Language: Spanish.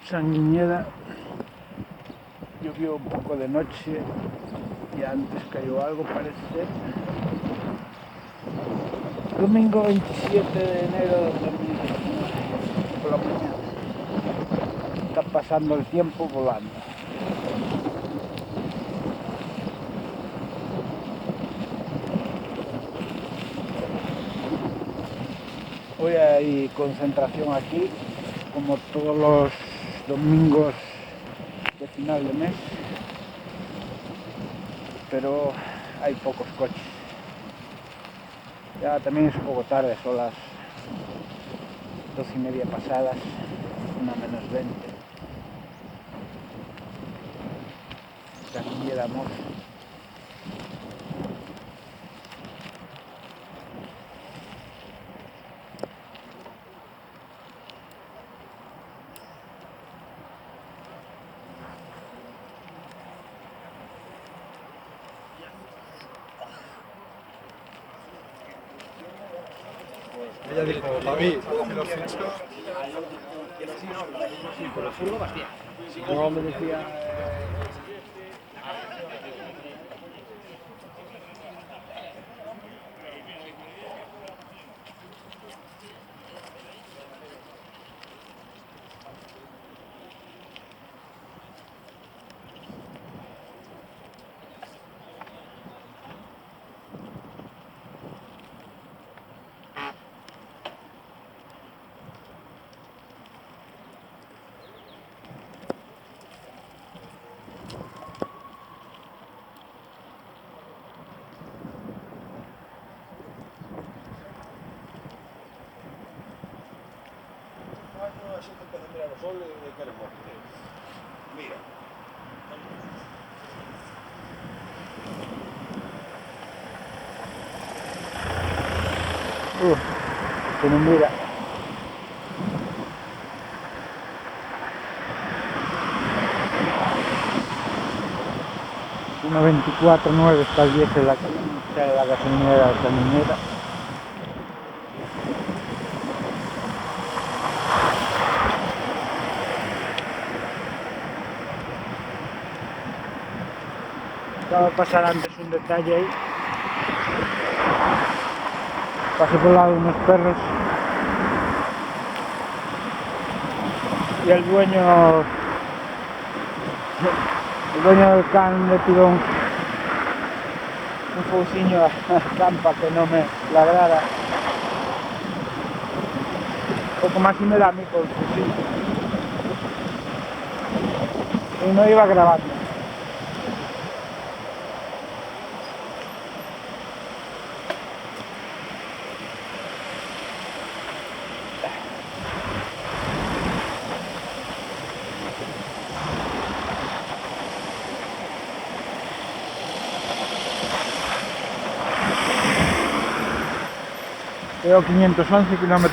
Sanguiñeda llovió un poco de noche y antes cayó algo, parece ser. Domingo 27 de enero de 2019, por la mañana. Está pasando el tiempo volando. Hoy hay concentración aquí, como todos los domingos de final de mes, pero hay pocos coches. Ya también es un poco tarde, son las 12:30 pasadas, 1:20. Sanguiñeda Mos. Ella dijo, papi, ¿me los hecho? Sí, por el furgo Bastía. Luego me decía... A xente empeza a mirar o sol e quere morte. Mira. que no mira. Una 24/9 está el 10 en la gasolinera de Sanguiñeda. Acabo de pasar antes un detalle ahí. Pasé por el lado de unos perros y el dueño del can le tiró un fouciño a campa que no me ladrara. Poco más y me da a mí con el fusil. Y no iba grabando. Veo 511 km/h.